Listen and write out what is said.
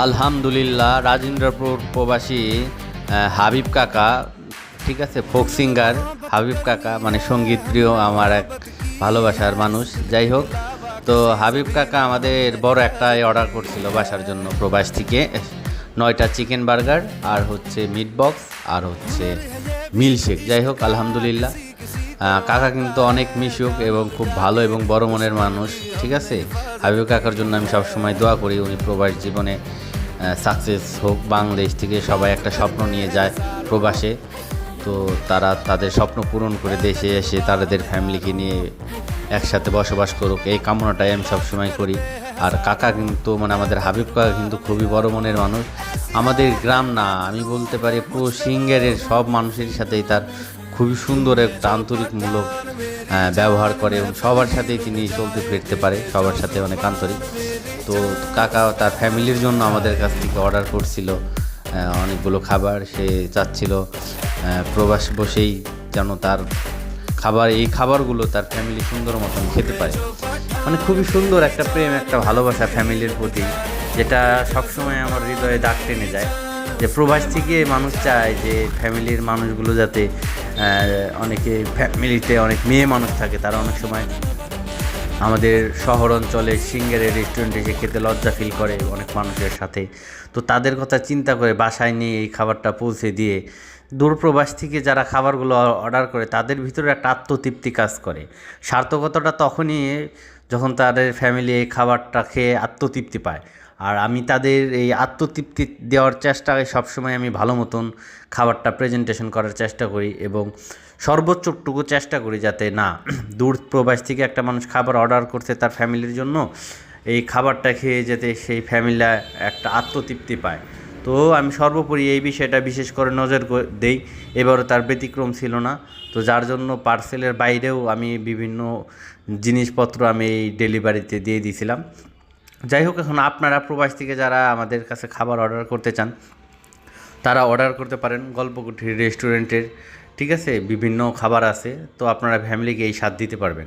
আলহামদুলিল্লাহ রাজেন্দ্রপুর প্রবাসী হাবিব কাকা, ঠিক আছে, ফোক সিঙ্গার হাবিব কাকা মানে সঙ্গীত প্রিয় আমার এক ভালোবাসার মানুষ। যাই হোক, তো হাবিব কাকা আমাদের বড় একটা অর্ডার করছিল বাসার জন্য প্রবাস থেকে 9টা চিকেন বার্গার আর হচ্ছে মিট বক্স আর হচ্ছে মিল্কশেক। যাই হোক আলহামদুলিল্লাহ, কাকা কিন্তু অনেক মিশুক এবং খুব ভালো এবং বড় মনের মানুষ। ঠিক আছে, হাবিব কাকার জন্য আমি সবসময় দোয়া করি উনি প্রবাস জীবনে সাকসেস হোক। বাংলাদেশ থেকে সবাই একটা স্বপ্ন নিয়ে যায় প্রবাসে, তো তারা তাদের স্বপ্ন পূরণ করে দেশে এসে তাদের ফ্যামিলিকে নিয়ে একসাথে বসবাস করুক, এই কামনাটাই আমি সবসময় করি। আর কাকা কিন্তু মানে আমাদের হাবিব কাকা কিন্তু খুবই বড় মনের মানুষ। আমাদের গ্রাম না, আমি বলতে পারি পুরো সিঙ্গারের সব মানুষের সাথেই তার খুবই সুন্দর একটা আন্তরিকমূলক ব্যবহার করে এবং সবার সাথেই তিনি চলতে ফিরতে পারে, সবার সাথে অনেক আন্তরিক। তো কাকা তার ফ্যামিলির জন্য আমাদের কাছ থেকে অর্ডার করছিল অনেকগুলো খাবার। সে চাচ্ছিল প্রবাস বসেই যেন তার এই খাবারগুলো তার ফ্যামিলি সুন্দর মতন খেতে পারে। মানে খুবই সুন্দর একটা প্রেম, একটা ভালোবাসা ফ্যামিলির প্রতি, যেটা সবসময় আমার হৃদয়ে দাগ টেনে যায়। যে প্রবাস থেকে মানুষ চায় যে ফ্যামিলির মানুষগুলো যাতে অনেকে ফ্যামিলিতে অনেক মেয়ে মানুষ থাকে, তারা অনেক সময় আমাদের শহর অঞ্চলে সিঙ্গারের রেস্টুরেন্টে এসে খেতে লজ্জা ফিল করে অনেক মানুষের সাথে। তো তাদের কথা চিন্তা করে বাসায় নিয়ে এই খাবারটা পৌঁছে দিয়ে দূরপ্রবাস থেকে যারা খাবারগুলো অর্ডার করে তাদের ভিতরে একটা আত্মতৃপ্তি কাজ করে। সার্থকতাটা তখনই যখন তাদের ফ্যামিলি এই খাবারটা খেয়ে আত্মতৃপ্তি পায়। আর আমি তাদের এই আত্মতৃপ্তি দেওয়ার চেষ্টায় সবসময় আমি ভালো মতন খাবারটা প্রেজেন্টেশন করার চেষ্টা করি এবং সর্বোচ্চটুকু চেষ্টা করি যাতে না দূর প্রবাস থেকে একটা মানুষ খাবার অর্ডার করছে তার ফ্যামিলির জন্য, এই খাবারটা খেয়ে যাতে সেই ফ্যামিলিরা একটা আত্মতৃপ্তি পায়। তো আমি সর্বোপরি এই বিষয়টা বিশেষ করে নজর দেই। এবারও তার ব্যতিক্রম ছিল না। তো যার জন্য পার্সেলের বাইরেও আমি বিভিন্ন জিনিসপত্র আমি এই ডেলিভারিতে দিয়ে দিয়েছিলাম। যাই হোক, এখন আপনারা প্রবাস থেকে যারা আমাদের কাছে খাবার অর্ডার করতে চান তারা অর্ডার করতে পারেন গল্পকুঠির রেস্টুরেন্টের। ঠিক আছে, বিভিন্ন খাবার আছে, তো আপনারা ফ্যামিলিকে এই স্বাদ দিতে পারবেন।